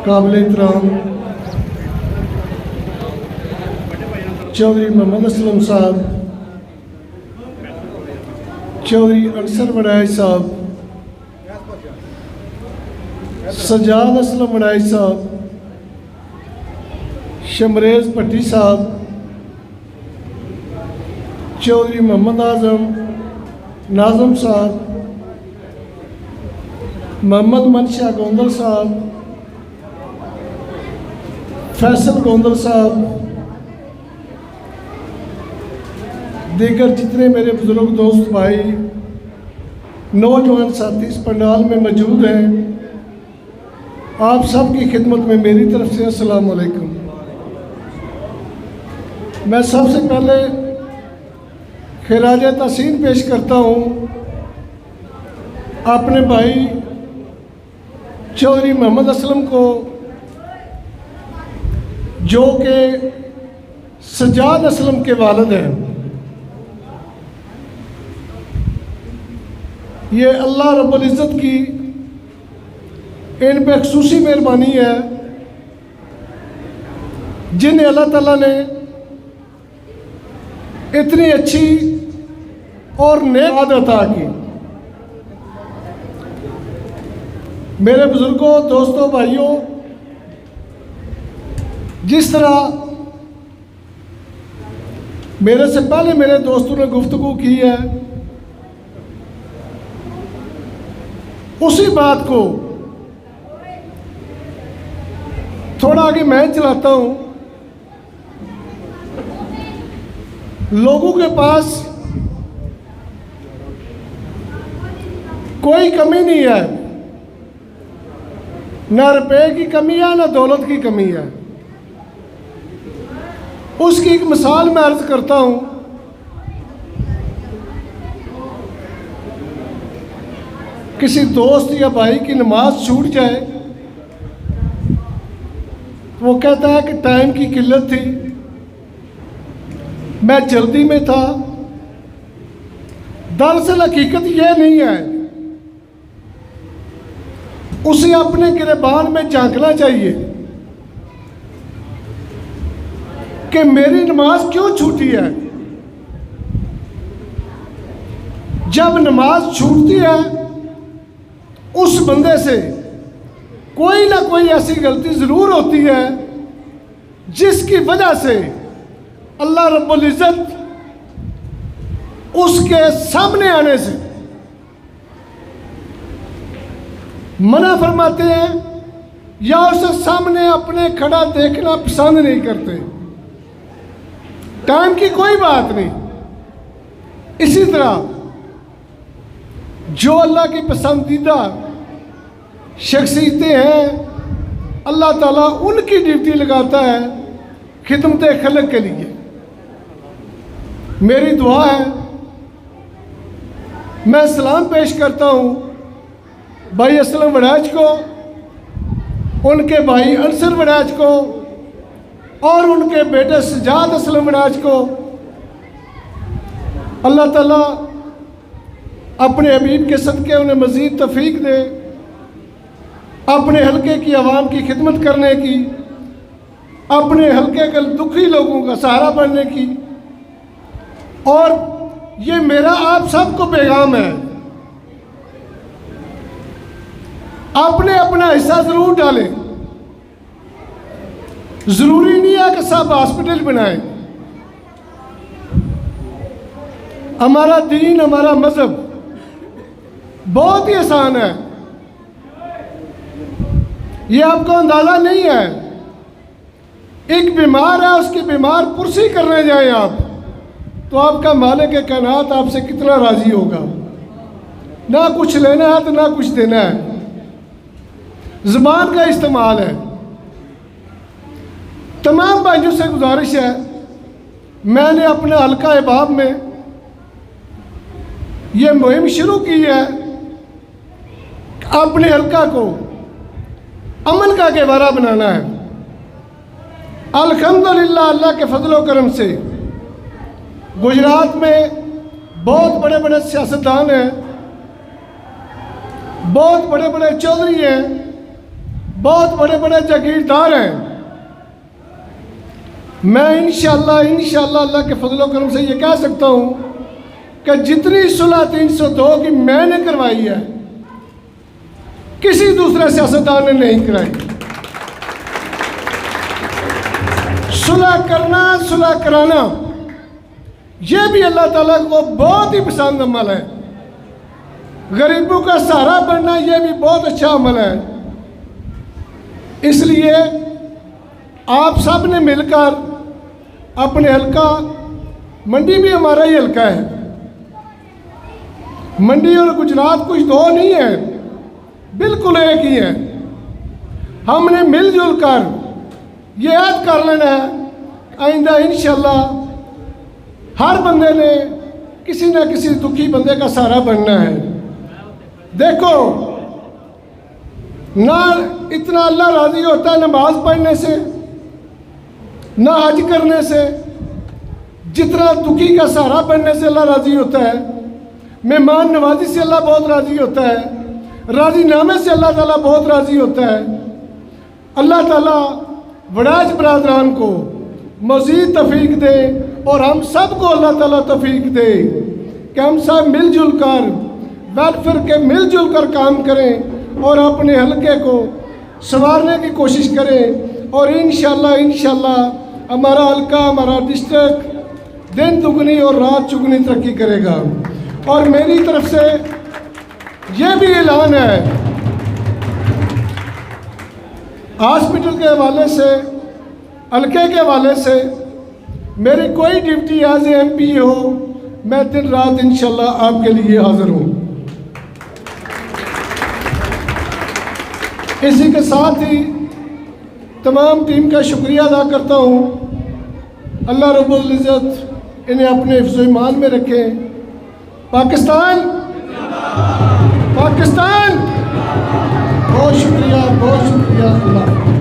काबिल एहतराम चौधरी मोहम्मद असलम साहब, चौधरी अनसर वड़ैच साहब, सजाद असलम वड़ैच साहब, शमरेज भट्टी साहब, चौधरी मोहम्मद आजम नाजम साहब, मोहम्मद मनशा गोंदल साहब, फैसल गोंदल साहब, दीगर जितने मेरे बुजुर्ग दोस्त भाई नौजवान साथी इस पंडाल में मौजूद हैं, आप सब की खिदमत में मेरी तरफ से अस्सलाम वालेकुम। मैं सबसे पहले खिराज तहसीन पेश करता हूँ अपने भाई चौधरी मोहम्मद असलम को, जो कि सजाद असलम के वालिद हैं। ये अल्लाह रब्बुल इज़्ज़त की इन पे ख़ुसूसी मेहरबानी है जिन्हें अल्लाह ताला ने इतनी अच्छी और नेक आदत अता की। मेरे बुज़ुर्गों, दोस्तों, भाइयों, जिस तरह मेरे से पहले मेरे दोस्तों ने गुफ्तगू की है, उसी बात को थोड़ा आगे मैं चलाता हूँ। लोगों के पास कोई कमी नहीं है, ना रुपए की कमी है ना दौलत की कमी है। उसकी एक मिसाल मैं अर्ज करता हूँ। किसी दोस्त या भाई की नमाज छूट जाए, वो कहता है कि टाइम की किल्लत थी, मैं जल्दी में था। दरअसल हकीकत यह नहीं है। उसे अपने गिरबान में झांकना चाहिए कि मेरी नमाज क्यों छूटी है। जब नमाज छूटती है, उस बंदे से कोई ना कोई ऐसी गलती ज़रूर होती है जिसकी वजह से अल्लाह रब्बुल इज़्ज़त उसके सामने आने से मना फरमाते हैं या उसे सामने अपने खड़ा देखना पसंद नहीं करते। टाइम की कोई बात नहीं। इसी तरह जो अल्लाह की पसंदीदा शख्सियतें हैं, अल्लाह ताला उनकी ड्यूटी लगाता है खिदमत खलक के लिए। मेरी दुआ है, मैं सलाम पेश करता हूँ भाई असलम वड़ैच को, उनके भाई अनसर वड़ैच को और उनके बेटे सजाद असलम वड़ैच को। अल्लाह ताला अपने हबीब के सदक़े उन्हें मज़ीद तौफ़ीक दे, अपने हलके की आवाम की खिदमत करने की, अपने हलके के दुखी लोगों का सहारा बनने की। और ये मेरा आप सबको पैगाम है, आपने अपना हिस्सा ज़रूर डालें। ज़रूरी नहीं है कि सब हॉस्पिटल बनाएं। हमारा दीन, हमारा मज़हब बहुत ही आसान है। ये आपको अंदाज़ा नहीं है। एक बीमार है, उसकी बीमार कुर्सी करने जाएं आप, तो आपका मालिक कायनात आपसे कितना राज़ी होगा। ना कुछ लेना है तो ना कुछ देना है। ज़ुबान का इस्तेमाल है। तमाम भाइयों से गुजारिश है, मैंने अपने हल्का अहबाब में ये मुहिम शुरू की है, अपने हल्का को अमन का गहवारा बनाना है। अल्हम्दुलिल्लाह, अल्लाह के फजलो करम से गुजरात में बहुत बड़े बड़े सियासतदान हैं, बहुत बड़े बड़े चौधरी हैं, बहुत बड़े बड़े जागीरदार हैं। मैं इंशाअल्लाह अल्लाह के फजल व करम से ये कह सकता हूँ कि जितनी सुलह 302 की मैंने करवाई है, किसी दूसरे सियासतदान ने नहीं कराई। सुलह करना, सुलह कराना, ये भी अल्लाह ताला को बहुत ही पसंद अमल है। गरीबों का सहारा बनना, ये भी बहुत अच्छा अमल है। इसलिए आप सब ने मिलकर अपने हल्का, मंडी भी हमारा ही हल्का है, मंडी और गुजरात कुछ दो नहीं है, बिल्कुल एक ही है। हमने मिलजुल कर ये याद कर लेना है, आइंदा इंशाअल्लाह हर बंदे ने किसी न किसी दुखी बंदे का सहारा बनना है। देखो ना इतना अल्लाह राज़ी होता है नमाज पढ़ने से, ना हज करने से, जितना दुखी का सहारा बनने से अल्लाह राज़ी होता है। मेहमान नवाजी से अल्लाह बहुत राज़ी होता है, राज़ी नामे से अल्लाह ताला बहुत राज़ी होता है। अल्लाह ताला वड़ाज बरादरान को मज़ीद तौफीक दे और हम सब को अल्लाह ताला तौफीक दे कि हम सब मिलजुल कर वेलफेयर के मिलजुल कर काम करें और अपने हलके को संवारने की कोशिश करें। और इंशाअल्लाह हमारा हल्का, हमारा डिस्ट्रिक्ट दिन दुगनी और रात चुगनी तरक्की करेगा। और मेरी तरफ से ये भी ऐलान है, हॉस्पिटल के हवाले से, हल्के के हवाले से मेरी कोई ड्यूटी एज ए MP हो, मैं दिन रात इंशाअल्लाह आपके लिए हाजिर हूँ। इसी के साथ ही तमाम टीम का शुक्रिया अदा करता हूँ। अल्लाह रब्बुल इज़्ज़त इन्हें अपने हिफ्ज़ व ईमान में रखे। पाकिस्तान, पाकिस्तान, बहुत शुक्रिया, बहुत शुक्रिया। अल्लाह।